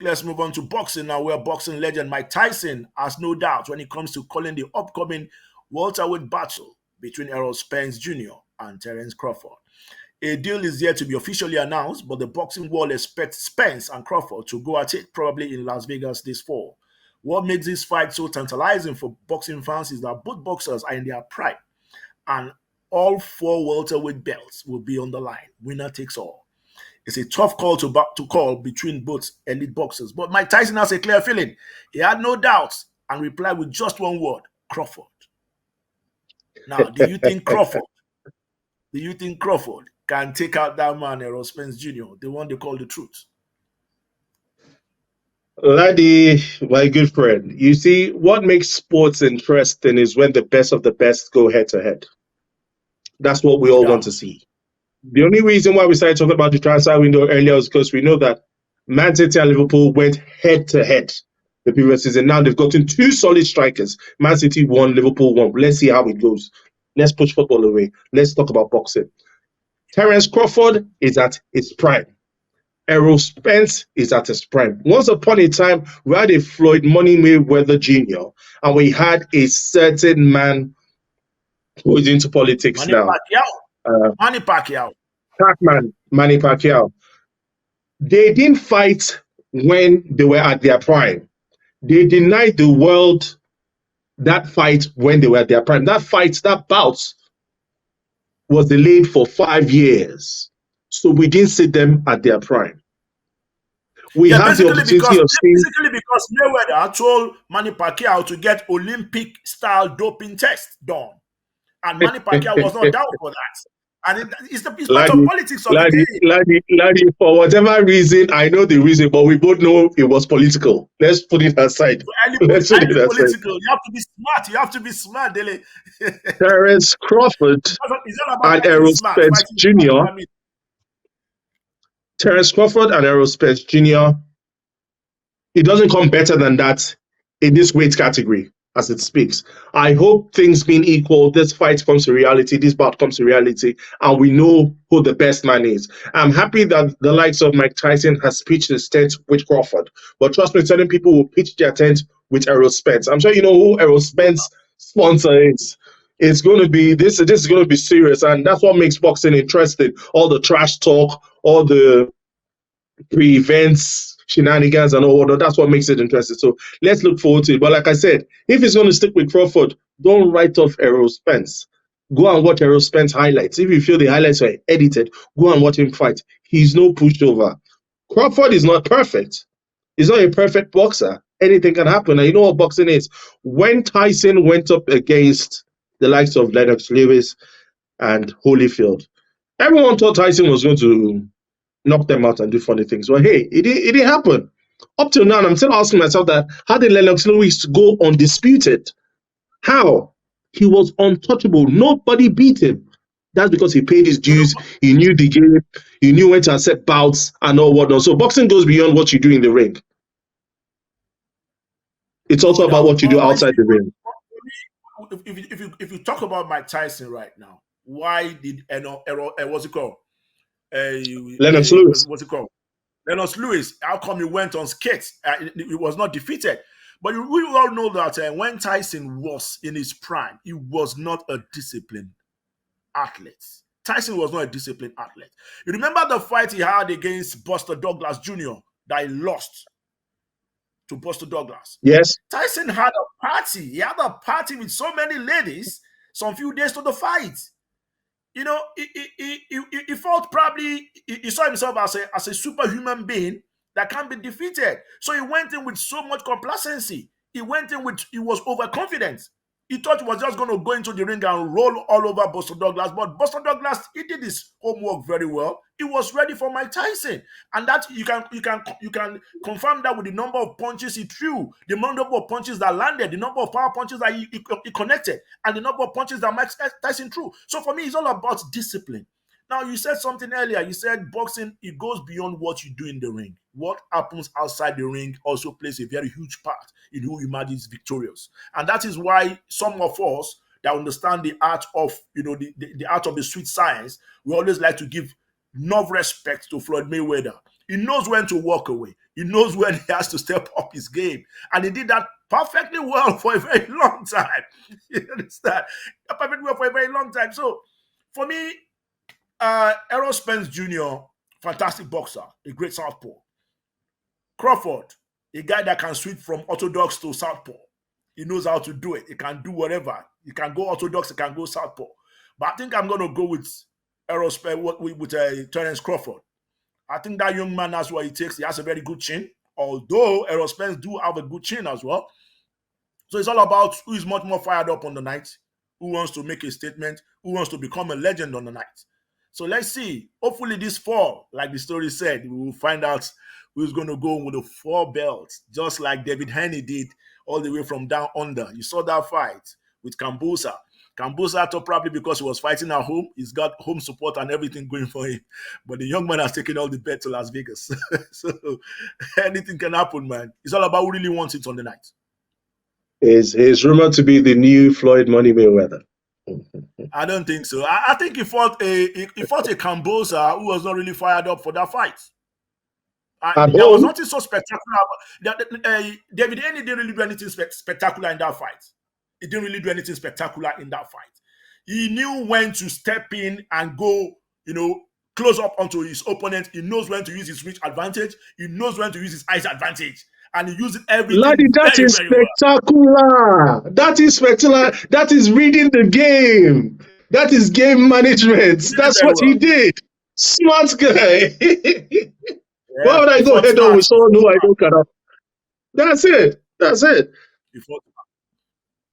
let's move on to boxing now, where boxing legend Mike Tyson has no doubt when it comes to calling the upcoming welterweight battle between Errol Spence Jr. and Terence Crawford. A deal is yet to be officially announced, but the boxing world expects Spence and Crawford to go at it probably in Las Vegas this fall. What makes this fight so tantalizing for boxing fans is that both boxers are in their prime, and all four welterweight belts will be on the line. Winner takes all. It's a tough call to call between both elite boxers, but Mike Tyson has a clear feeling. He had no doubts and replied with just one word: Crawford. Now, do you think Crawford can take out that man, Errol Spence Jr., the one they call the truth? Ladi, my good friend, you see, what makes sports interesting is when the best of the best go head to head. That's what we No all want to doubt. see. The only reason why we started talking about the transfer window earlier is because we know that Man City and Liverpool went head to head the previous season. Now they've gotten two solid strikers. Man City won, Liverpool won. Let's see how it goes. Let's push football away. Let's talk about boxing. Terence Crawford is at his prime. Errol Spence is at his prime. Once upon a time, we had a Floyd Money Mayweather Jr., and we had a certain man who is into politics Manny now, Pacquiao. uh, Manny Pacquiao. Pac-Man, Manny Pacquiao. They didn't fight when they were at their prime. They denied the world that fight when they were at their prime. That fight, that bout, was delayed for 5 years. So we didn't see them at their prime. We Yeah, had the opportunity of seeing. basically because Mayweather told Manny Pacquiao to get Olympic style doping test done, and Manny Pacquiao was not down for that. And it's part of Laddie, politics of the game. For whatever reason, I know the reason, but we both know it was political. Let's put it aside. Let's put Highly it aside. political. You have to be smart. You have to be smart, Dele. Terence Crawford It's all about and fighting Errol smart. Spence Fighting smart. Jr. I mean, Terence Crawford and Errol Spence Jr. It doesn't come better than that in this weight category as it speaks. I hope things being equal, this fight comes to reality, this bout comes to reality, and we know who the best man is. I'm happy that the likes of Mike Tyson has pitched his tent with Crawford, but trust me, certain people will pitch their tent with Errol Spence. I'm sure you know who Errol Spence sponsor is. It's going to be this is going to be serious, and that's what makes boxing interesting. All the trash talk, all the pre-events shenanigans and all that. That's what makes it interesting. So let's look forward to it. But like I said, if it's going to stick with Crawford, don't write off Errol Spence. Go and watch Errol Spence highlights. If you feel the highlights are edited, go and watch him fight. He's no pushover. Crawford is not perfect. He's not a perfect boxer. Anything can happen. And you know what boxing is? When Tyson went up against the likes of Lennox Lewis and Holyfield, everyone thought Tyson was going to knock them out and do funny things. Well, hey, it didn't happen. Up till now, I'm still asking myself that how did Lennox Lewis go undisputed? How? He was untouchable. Nobody beat him. That's because he paid his you know, dues. He knew the game. He knew when to accept bouts and all whatnot. So boxing goes beyond what you do in the ring. It's no also about doubt. what you do outside the ring. If you talk about Mike Tyson right now, why did what's it called? Lennox Lewis. What's it called? Lennox Lewis. How come he went on skates? He was not defeated. But we all know that when Tyson was in his prime, he was not a disciplined athlete. Tyson was not a disciplined athlete. You remember the fight he had against Buster Douglas Jr. that he lost to Buster Douglas? Yes. Tyson had a party. He had a party with so many ladies some few days to the fight. You know, he felt probably he saw himself as a superhuman being that can't be defeated. So he went in with so much complacency. He was overconfident. He thought he was just going to go into the ring and roll all over Buster Douglas. But Buster Douglas, he did his homework very well. He was ready for Mike Tyson. And that you can confirm that with the number of punches he threw, the number of punches that landed, the number of power punches that he connected, and the number of punches that Mike Tyson threw. So for me, it's all about discipline. Now, you said something earlier. You said boxing, it goes beyond what you do in the ring. What happens outside the ring also plays a very huge part in who emerges victorious. And that is why some of us that understand the art of, the art of the sweet science, we always like to give enough respect to Floyd Mayweather. He knows when to walk away. He knows when he has to step up his game. And he did that perfectly well for a very long time. You understand? Perfectly well for a very long time. So for me, Errol Spence Jr., fantastic boxer, a great southpaw. Crawford, a guy that can switch from orthodox to southpaw. He knows how to do it. He can do whatever. He can go orthodox. He can go southpaw. But I think I'm going to go with Errol Spence with Terence Crawford. I think that young man, that's what he takes. He has a very good chin. Although Errol Spence do have a good chin as well. So it's all about who is much more fired up on the night, who wants to make a statement, who wants to become a legend on the night. So let's see. Hopefully this fall, like the story said, we will find out who's going to go with the 4 belts, just like David Haney did all the way from down under. You saw that fight with Kambusa. Kambusa thought probably because he was fighting at home, he's got home support and everything going for him. But the young man has taken all the bet to Las Vegas. So anything can happen, man. It's all about who really wants it on the night. Is rumored to be the new Floyd Money Mayweather. I don't think so. I think he fought a Kambosa who was not really fired up for that fight. There was nothing so spectacular. David Haney didn't really do anything spectacular in that fight. He didn't really do anything spectacular in that fight. He knew when to step in and go, close up onto his opponent. He knows when to use his reach advantage. He knows when to use his eyes advantage. And he uses everything Ladi, that very, is very spectacular. Well. That is spectacular. That is reading the game. That is game management. That's what he did. Smart guy. Why would I go head on with someone who I don't cut up? That's it.